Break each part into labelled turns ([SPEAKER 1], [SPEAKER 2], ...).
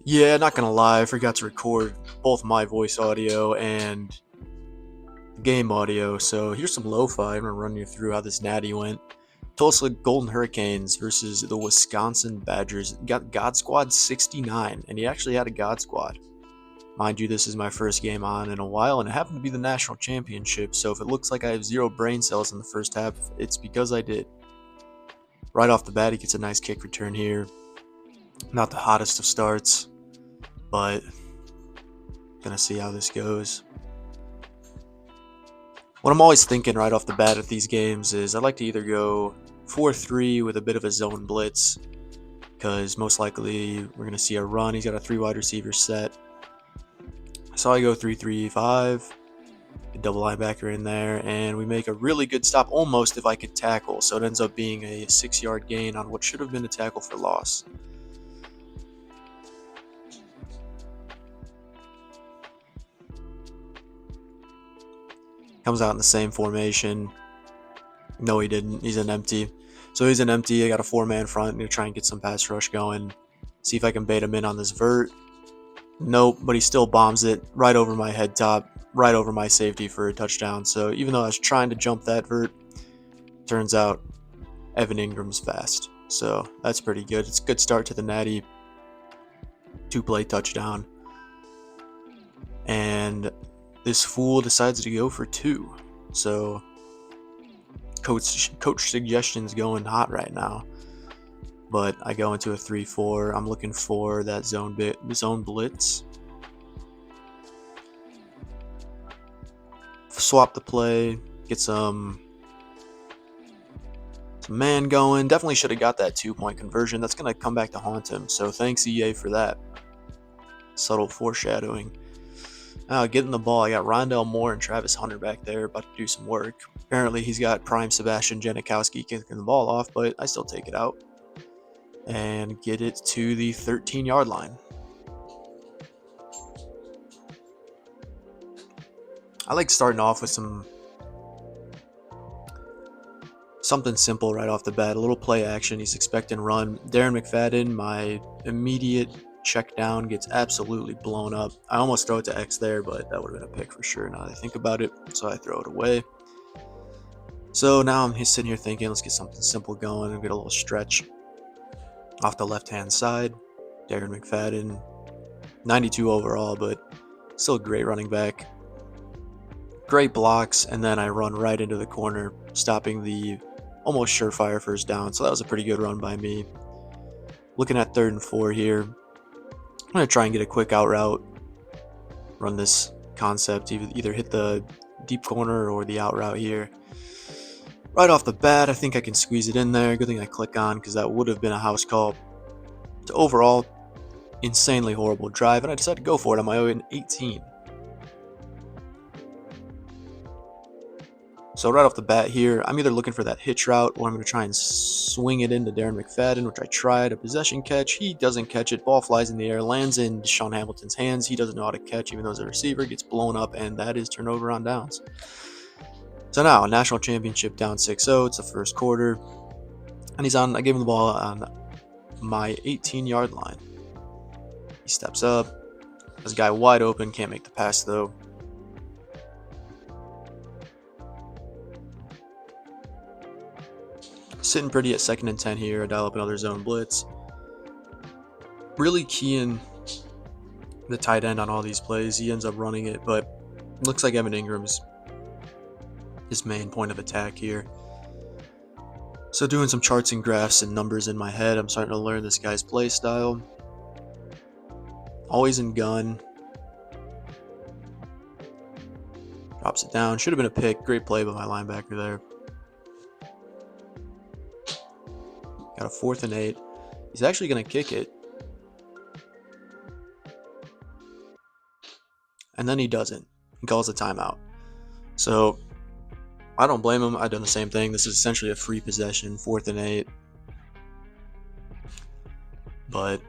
[SPEAKER 1] Yeah, not gonna lie, I forgot to record both my voice audio and game audio, so here's some lo-fi. I'm gonna run you through how this natty went. Tulsa Golden Hurricanes versus the Wisconsin Badgers. Got God Squad 69, and he actually had a God Squad. Mind you, this is my first game on in a while, and it happened to be the national championship, so if it looks like I have zero brain cells in the first half, it's because I did. Right off the bat, he gets a nice kick return here. Not the hottest of starts, but gonna see how this goes. What I'm always thinking right off the bat at these games is I'd like to either go 4-3 with a bit of a zone blitz, because most likely we're going to see a run. He's got a 3 wide receiver set. So I go 3-3-5, a double linebacker in there, and we make a really good stop, almost if I could tackle. So it ends up being a 6-yard gain on what should have been a tackle for loss. Comes out in the same formation. No, he didn't. He's an empty. So he's an empty. I got a 4-man front. I'm going to try and get some pass rush going. See if I can bait him in on this vert. Nope, but he still bombs it right over my head top, right over my safety for a touchdown. So even though I was trying to jump that vert, turns out Evan Ingram's fast. So that's pretty good. It's a good start to the natty. 2-play touchdown. And this fool decides to go for 2. So coach suggestions going hot right now. But I go into a 3-4. I'm looking for that zone blitz. Swap the play, get some man going. Definitely should have got that 2-point conversion. That's going to come back to haunt him. So thanks EA for that. Subtle foreshadowing. Now getting the ball, I got Rondell Moore and Travis Hunter back there about to do some work. Apparently he's got prime Sebastian Janikowski kicking the ball off, but I still take it out and get it to the 13-yard line. I like starting off with something simple right off the bat, a little play action. He's expecting run. Darren McFadden, my immediate check down, gets absolutely blown up. I almost throw it to X there, but that would have been a pick for sure now that I think about it, so I throw it away. So now I'm sitting here thinking, let's get something simple going and get a little stretch off the left-hand side. Darren McFadden, 92 overall, but still a great running back. Great blocks, and then I run right into the corner, stopping the almost surefire first down. So that was a pretty good run by me. Looking at 3rd and 4 here. I'm going to try and get a quick out route. Run this concept, either hit the deep corner or the out route here. Right off the bat, I think I can squeeze it in there. Good thing I click on, because that would have been a house call. So overall, insanely horrible drive, and I decided to go for it on my own 18. So right off the bat here, I'm either looking for that hitch route or I'm going to try and swing it into Darren McFadden, which I tried. A possession catch. He doesn't catch it. Ball flies in the air, lands in Sean Hamilton's hands. He doesn't know how to catch, even though he's a receiver. Gets blown up, and that is turnover on downs. So now, national championship down 6-0. It's the first quarter. And I gave him the ball on my 18-yard line. He steps up. This guy wide open. Can't make the pass, though. Sitting pretty at 2nd and 10 here. I dial up another zone blitz. Really keying the tight end on all these plays. He ends up running it, but looks like Evan Ingram's his main point of attack here. So doing some charts and graphs and numbers in my head, I'm starting to learn this guy's play style. Always in gun. Drops it down. Should have been a pick. Great play by my linebacker there. Got a 4th and 8. He's actually going to kick it. And then he doesn't. He calls a timeout. So I don't blame him. I've done the same thing. This is essentially a free possession, 4th and 8. But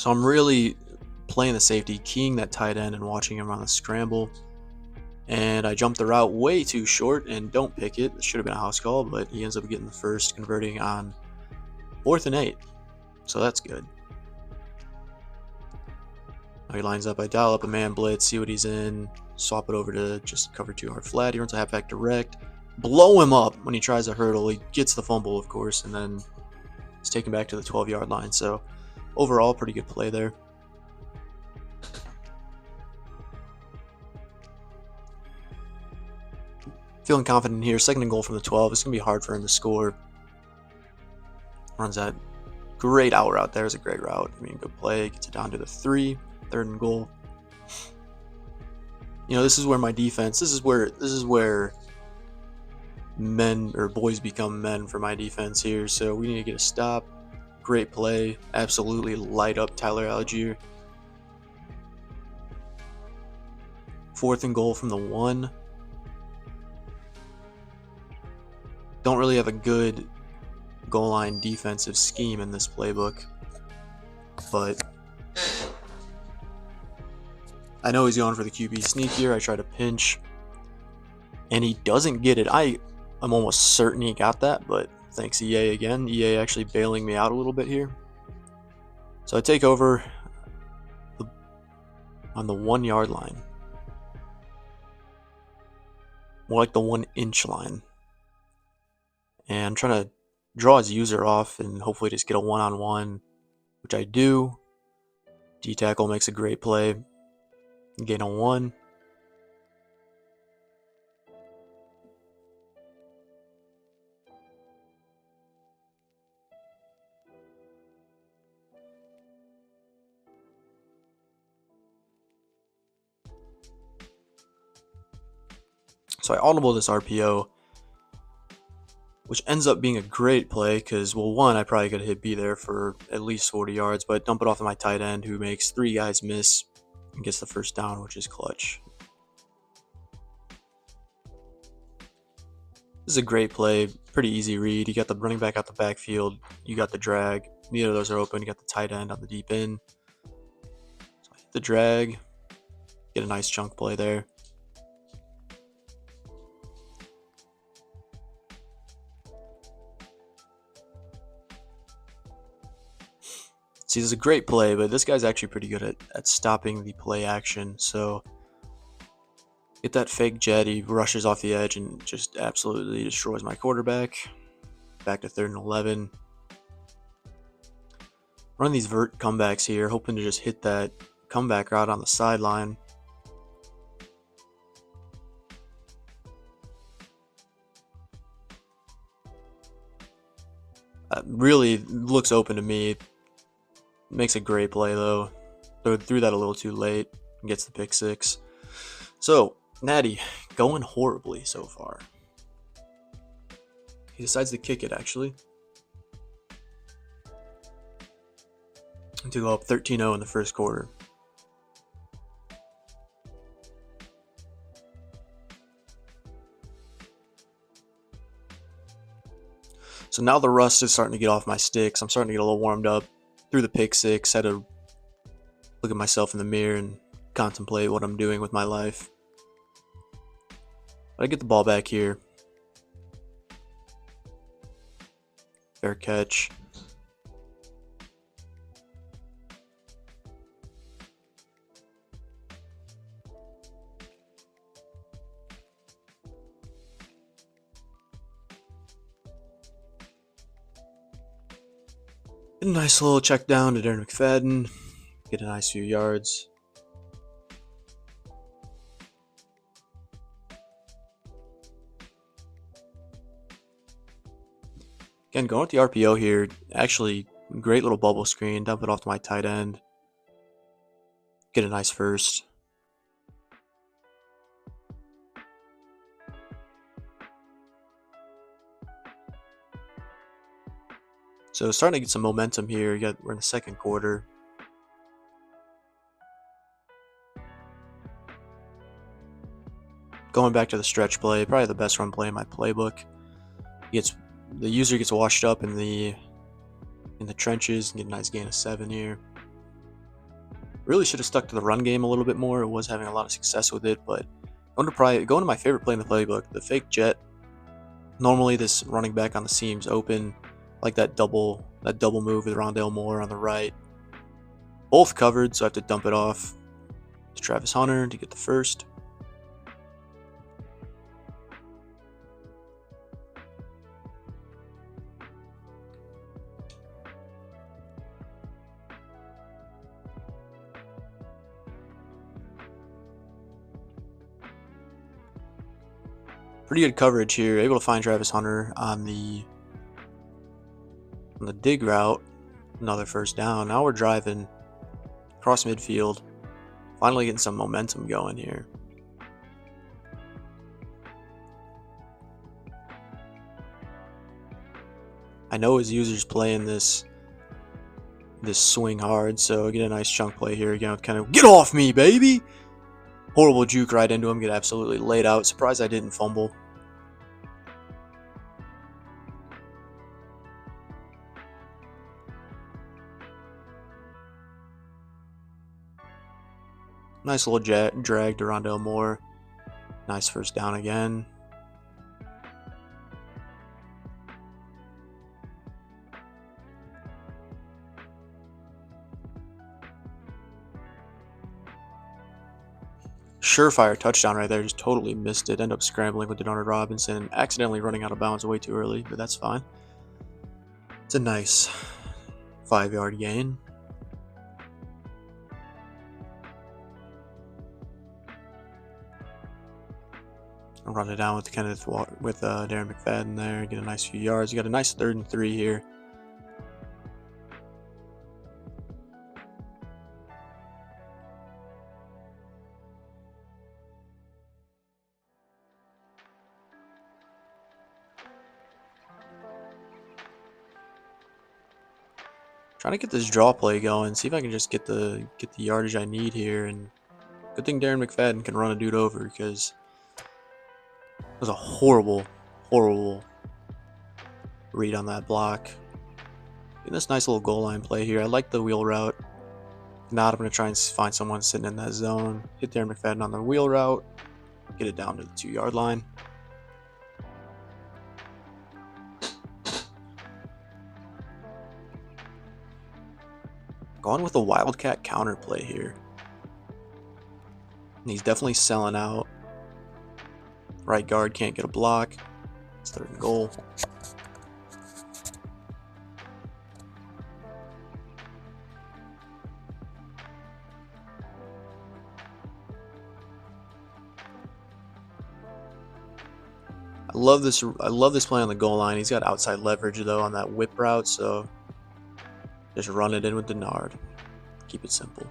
[SPEAKER 1] So I'm really playing the safety, keying that tight end and watching him run the scramble. And I jumped the route way too short and don't pick it. It should have been a house call, but he ends up getting the first, converting on 4th and 8. So that's good. Now he lines up. I dial up a man blitz, see what he's in, swap it over to just cover 2 hard flat. He runs a halfback direct. Blow him up when he tries to hurdle. He gets the fumble, of course, and then he's taken back to the 12-yard line. So overall, pretty good play there. Feeling confident here. 2nd and goal from the 12. It's going to be hard for him to score. Runs that great out route there. It's a great route. I mean, good play. Gets it down to the 3. 3rd and goal. You know, this is where my defense, this is where men or boys become men for my defense here. So we need to get a stop. Great play. Absolutely light up Tyler Algier. 4th and goal from the 1. Don't really have a good goal line defensive scheme in this playbook, but I know he's going for the QB sneak here. I try to pinch, and he doesn't get it. I'm almost certain he got that, but thanks EA again. EA actually bailing me out a little bit here. So I take over on the 1-yard line. More like the 1-inch line. And I'm trying to draw his user off and hopefully just get a one-on-one, which I do. D-tackle makes a great play. Gain a 1. So I audible this RPO, which ends up being a great play because, well, 1, I probably could have hit B there for at least 40 yards, but dump it off to my tight end who makes 3 guys miss and gets the first down, which is clutch. This is a great play, pretty easy read. You got the running back out the backfield, you got the drag. Neither of those are open. You got the tight end on the deep end. So I hit the drag, get a nice chunk play there. See, this is a great play, but this guy's actually pretty good at stopping the play action. So get that fake jet, he rushes off the edge and just absolutely destroys my quarterback. Back to 3rd and 11. Run these vert comebacks here, hoping to just hit that comeback route on the sideline. Really looks open to me. Makes a great play though. Threw that a little too late. Gets the pick 6. So Natty going horribly so far. He decides to kick it actually. To go up 13-0 in the first quarter. So now the rust is starting to get off my sticks. I'm starting to get a little warmed up. Through the pick 6, had to look at myself in the mirror and contemplate what I'm doing with my life. But I get the ball back here. Fair catch. Get a nice little check down to Darren McFadden. Get a nice few yards. Again, going with the RPO here. Actually, great little bubble screen. Dump it off to my tight end. Get a nice first. So starting to get some momentum here. We're in the second quarter. Going back to the stretch play, probably the best run play in my playbook. The user gets washed up in the trenches and get a nice gain of 7 here. Really should have stuck to the run game a little bit more. It was having a lot of success with it, but going to my favorite play in the playbook, the fake jet. Normally, this running back on the seams open, like that double move with Rondale Moore on the right. Both covered, so I have to dump it off to Travis Hunter to get the first. Pretty good coverage here. Able to find Travis Hunter on the dig route. Another first down. Now we're driving across midfield. Finally getting some momentum going here. I know his user's playing this swing hard, so I get a nice chunk play here again with kind of get off me, baby! Horrible juke right into him, get absolutely laid out. Surprised I didn't fumble. Nice little drag to Rondale Moore. Nice first down again. Surefire touchdown right there. Just totally missed it. End up scrambling with Denard Robinson. Accidentally running out of bounds way too early, but that's fine. It's a nice 5-yard gain. I'll run it down with Darren McFadden there. Get a nice few yards. You got a nice 3rd and 3 here. Trying to get this draw play going. See if I can just get the yardage I need here. And good thing Darren McFadden can run a dude over, because it was a horrible read on that block. Getting this nice little goal line play here. I like the wheel route. Not, I'm going to try and find someone sitting in that zone. Hit Darren McFadden on the wheel route. Get it down to the 2-yard line. Going with a Wildcat counter play here. And he's definitely selling out. Right guard can't get a block. It's 3rd and goal. I love this play on the goal line. He's got outside leverage though on that whip route, so just run it in with Denard. Keep it simple.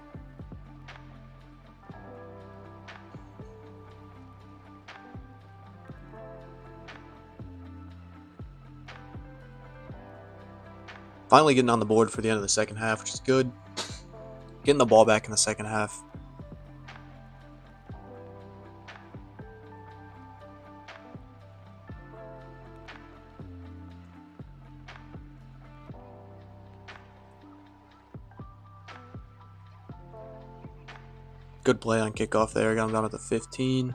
[SPEAKER 1] Finally getting on the board for the end of the second half, which is good. Getting the ball back in the second half. Good play on kickoff there. Got him down at the 15.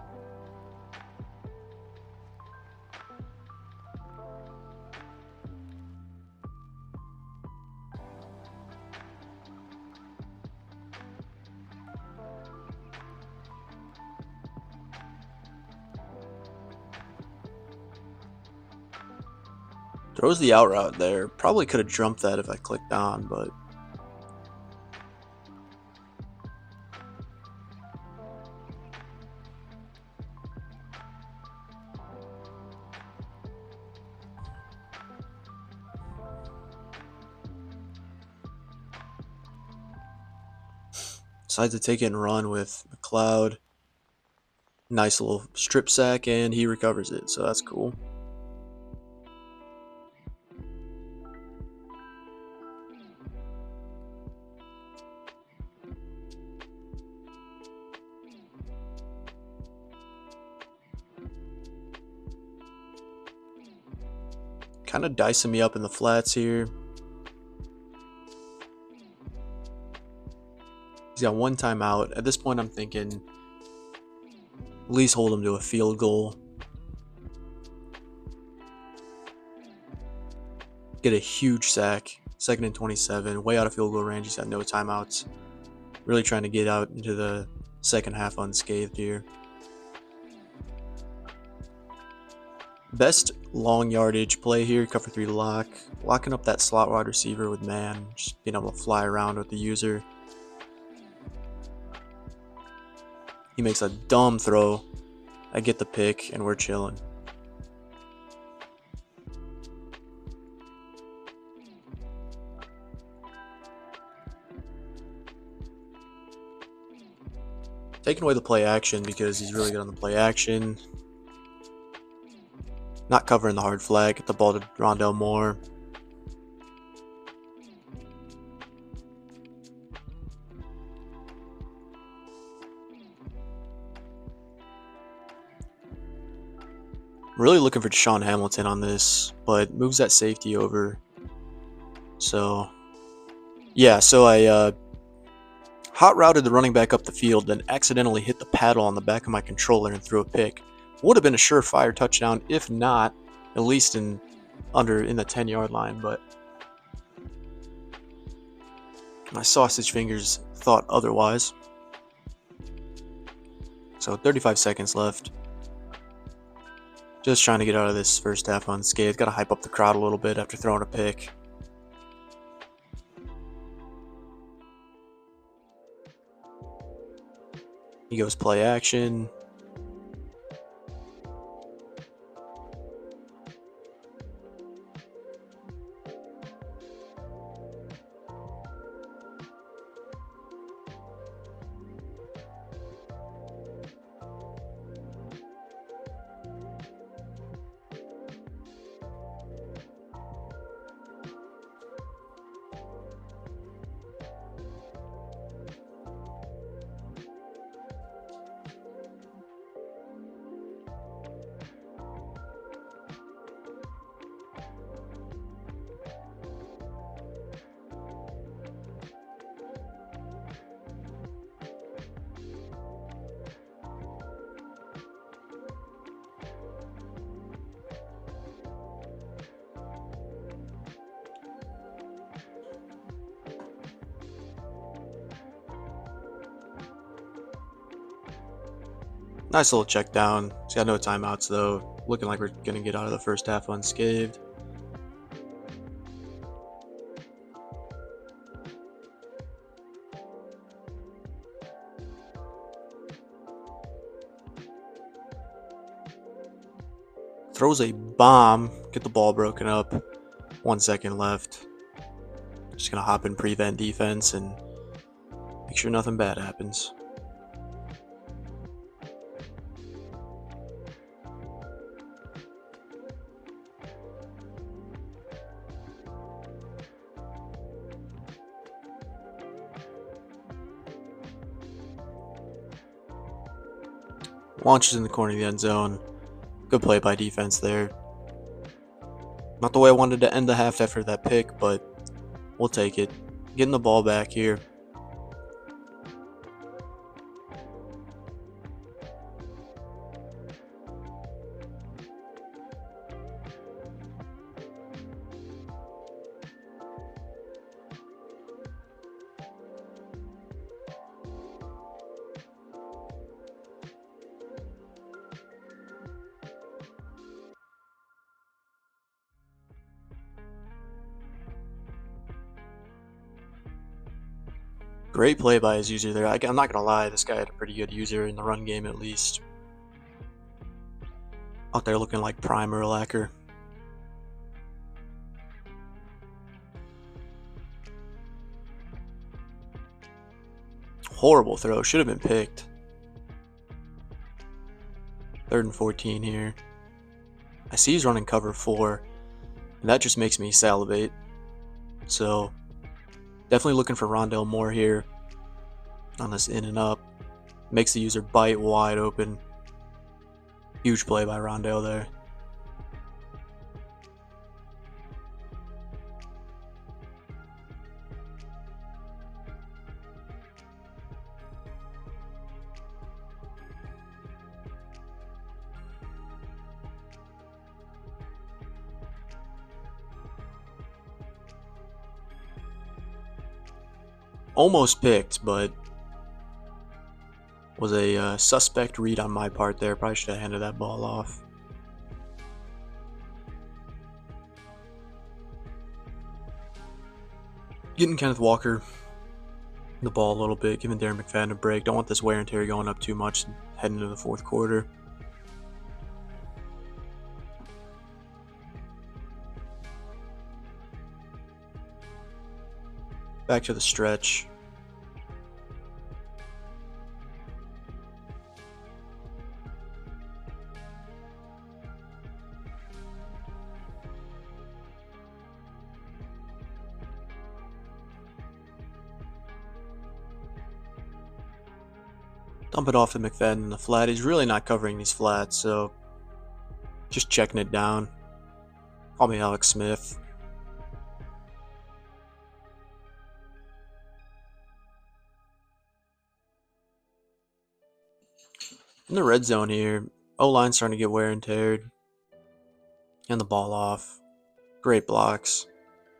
[SPEAKER 1] Throws the out route there. Probably could have jumped that if I clicked on, but decides to take it and run with McLeod. Nice little strip sack, and he recovers it, so that's cool. Kind of dicing me up in the flats here. He's got one timeout. At this point, I'm thinking at least hold him to a field goal. Get a huge sack. 2nd and 27. Way out of field goal range. He's got no timeouts. Really trying to get out into the second half unscathed here. Best long yardage play here, cover 3 lock. Locking up that slot wide receiver with man. Just being able to fly around with the user. He makes a dumb throw. I get the pick, and we're chilling. Taking away the play action because he's really good on the play action. Not covering the hard flag. Get the ball to Rondell Moore. Really looking for Deshaun Hamilton on this, but moves that safety over. So, yeah, so I hot routed the running back up the field, then accidentally hit the paddle on the back of my controller and threw a pick. Would have been a surefire touchdown, if not, at least in the 10-yard line, but my sausage fingers thought otherwise. So 35 seconds left. Just trying to get out of this first half unscathed. Got to hype up the crowd a little bit after throwing a pick. He goes play action. Nice little check down. He's got no timeouts though. Looking like we're going to get out of the first half unscathed. Throws a bomb. Get the ball broken up. 1 second left. Just going to hop in prevent defense and make sure nothing bad happens. Launches in the corner of the end zone. Good play by defense there. Not the way I wanted to end the half after that pick, but we'll take it. Getting the ball back here. Great play by his user there. I'm not going to lie, this guy had a pretty good user in the run game at least. Out there looking like prime Urlacher. Horrible throw. Should have been picked. 3rd and 14 here. I see he's running cover 4. And that just makes me salivate. So, definitely looking for Rondell Moore here on this in and up. Makes the user bite wide open. Huge play by Rondell there. almost picked, but was a suspect read on my part there. Probably should have handed that ball off. Getting Kenneth Walker the ball a little bit, giving Darren McFadden a break. Don't want this wear and tear going up too much heading into the fourth quarter. Back to the stretch. Dump it off to McFadden in the flat. He's really not covering these flats, so just checking it down. Call me Alex Smith. In the red zone here, O-line's starting to get wear and teared. Hand the ball off. Great blocks.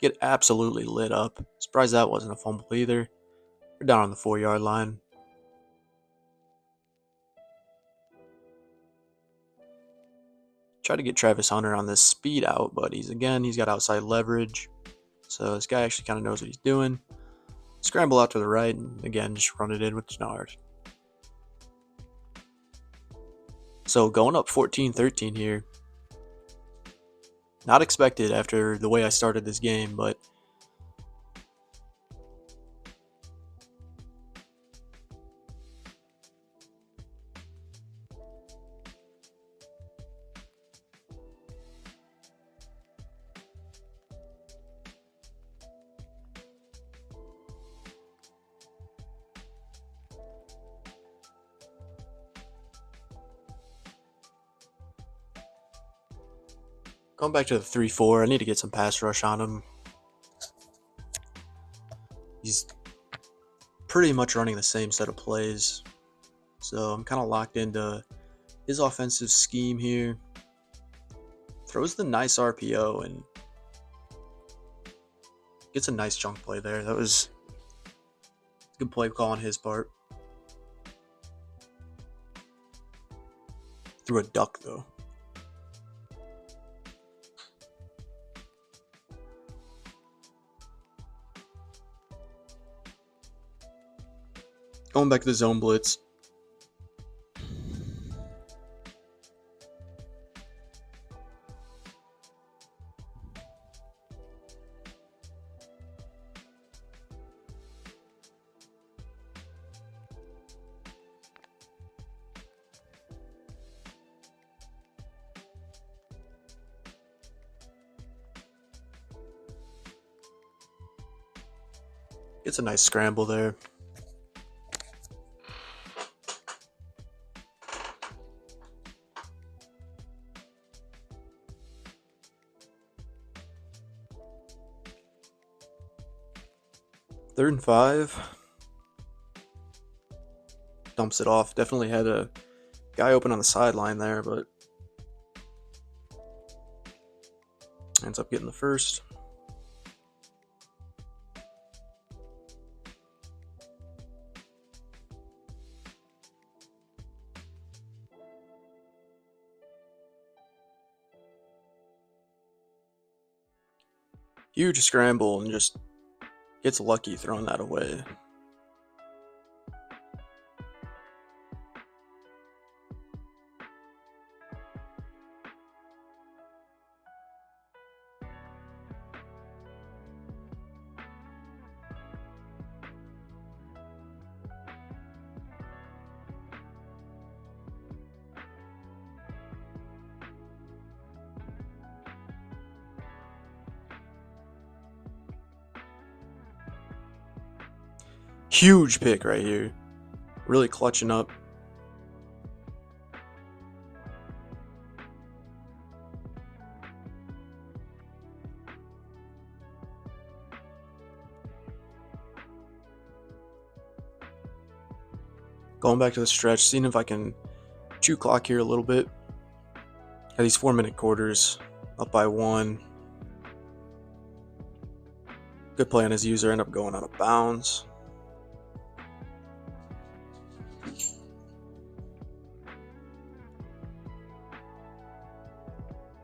[SPEAKER 1] Get absolutely lit up. Surprised that wasn't a fumble either. We're down on the 4-yard line. Try to get Travis Hunter on this speed out, but he's got outside leverage. So this guy actually kind of knows what he's doing. Scramble out to the right, and again, just run it in with Denard. So going up 14-13 here. Not expected after the way I started this game, but going back to the 3-4, I need to get some pass rush on him. He's pretty much running the same set of plays. So I'm kind of locked into his offensive scheme here. Throws the nice RPO and gets a nice chunk play there. That was a good play call on his part. Threw a duck though. Going back to the zone blitz. Gets a nice scramble there. Third and 5. Dumps it off. Definitely had a guy open on the sideline there, but ends up getting the first. Huge scramble and just gets lucky throwing that away. Huge pick right here. Really clutching up. Going back to the stretch, seeing if I can chew clock here a little bit. At these 4-minute quarters, up by 1. Good play on his user, end up going out of bounds.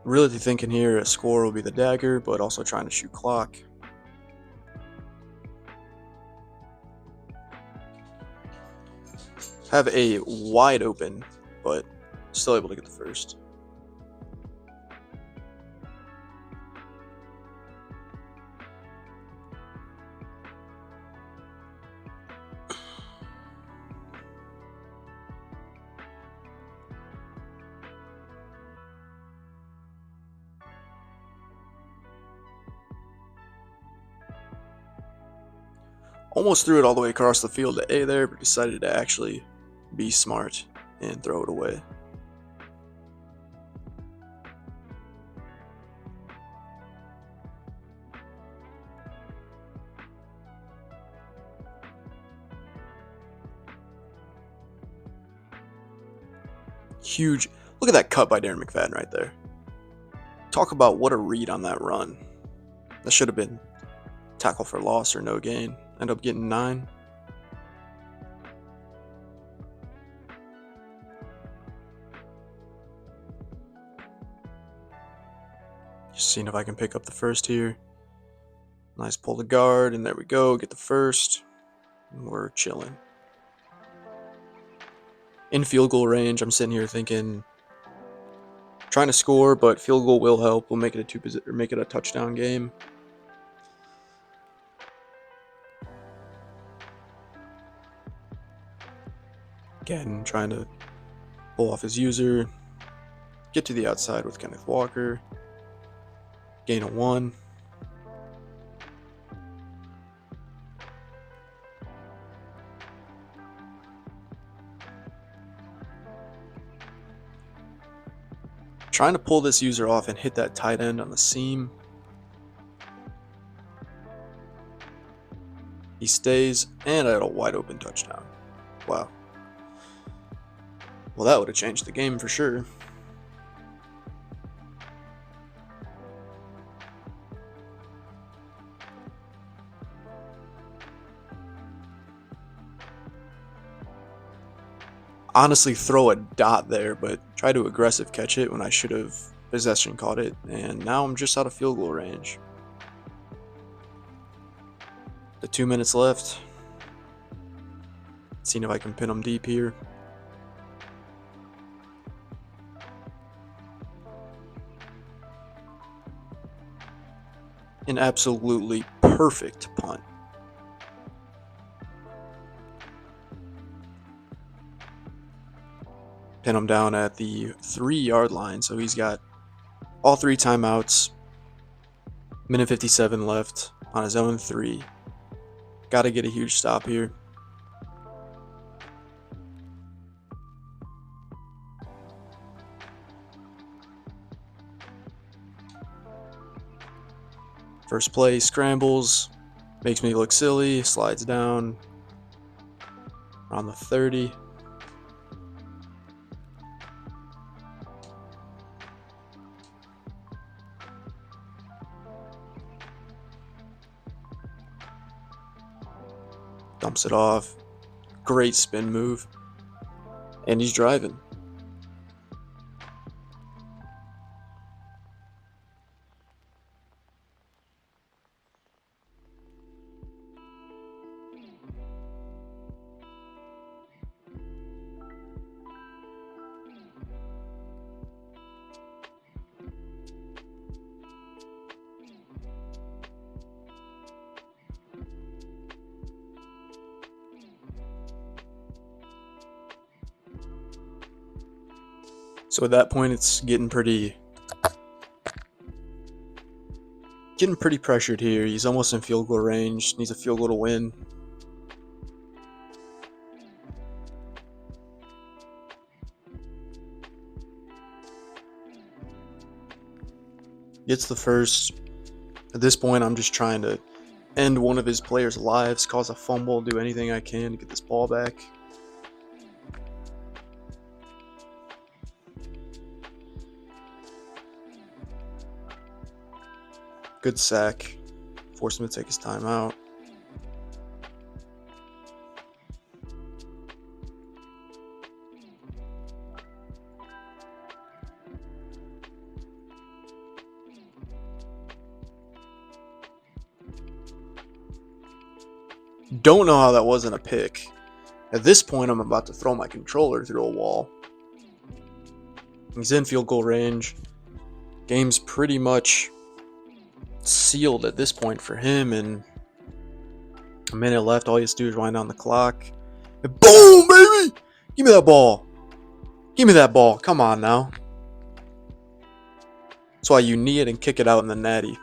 [SPEAKER 1] Really thinking here a score will be the dagger, but also trying to shoot clock. Have a wide open, but still able to get the first. Almost threw it all the way across the field to A there, but decided to actually be smart and throw it away. Huge. Look at that cut by Darren McFadden right there. Talk about what a read on that run. That should have been tackle for loss or no gain. End up getting 9. Just seeing if I can pick up the first here. Nice pull to guard, and there we go. Get the first. And we're chilling. In field goal range, I'm sitting here thinking, trying to score, but field goal will help. We'll make it a touchdown game. Again, trying to pull off his user. Get to the outside with Kenneth Walker. Gain of 1. Trying to pull this user off and hit that tight end on the seam. He stays, and I had a wide open touchdown. Wow. Well, that would have changed the game for sure. Honestly, throw a dot there, but try to aggressive catch it when I should have possession caught it, and now I'm just out of field goal range. The 2 minutes left. Seeing if I can pin him deep here. An absolutely perfect punt. Pin him down at the 3-yard line, so he's got all 3 timeouts. Minute 57 left on his own 3. Got to get a huge stop here. First play, scrambles, makes me look silly, slides down on the 30. Dumps it off. Great spin move. And he's driving. So at that point, it's getting pretty pressured here. He's almost in field goal range. Needs a field goal to win. Gets the first. At this point, I'm just trying to end one of his players' lives, cause a fumble, do anything I can to get this ball back. Good sack. Forced him to take his time out. Don't know how that wasn't a pick. At this point, I'm about to throw my controller through a wall. He's in field goal range. Game's pretty much sealed at this point for him, and a minute left. All he has to do is wind down the clock. And boom, baby! Give me that ball. Give me that ball. Come on now. That's why you knee it and kick it out in the natty.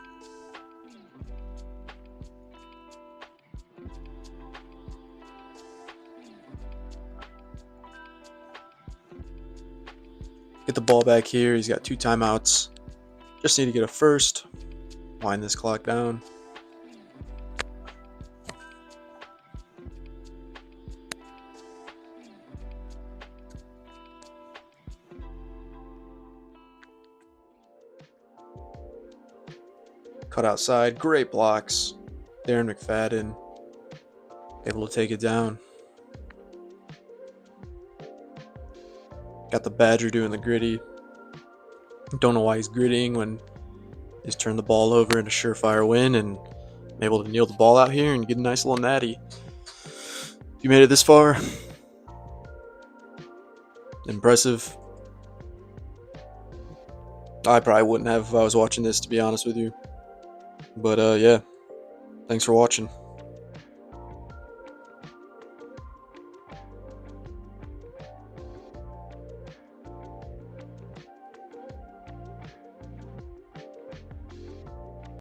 [SPEAKER 1] Get the ball back here. He's got 2 timeouts. Just need to get a first. Wind this clock down. Cut outside. Great blocks. Darren McFadden able to take it down. Got the Badger doing the gritty. Don't know why he's grittying when he's turned the ball over in a surefire win, and I'm able to kneel the ball out here and get a nice little natty. If you made it this far, impressive. I probably wouldn't have if I was watching this, to be honest with you. But yeah, thanks for watching.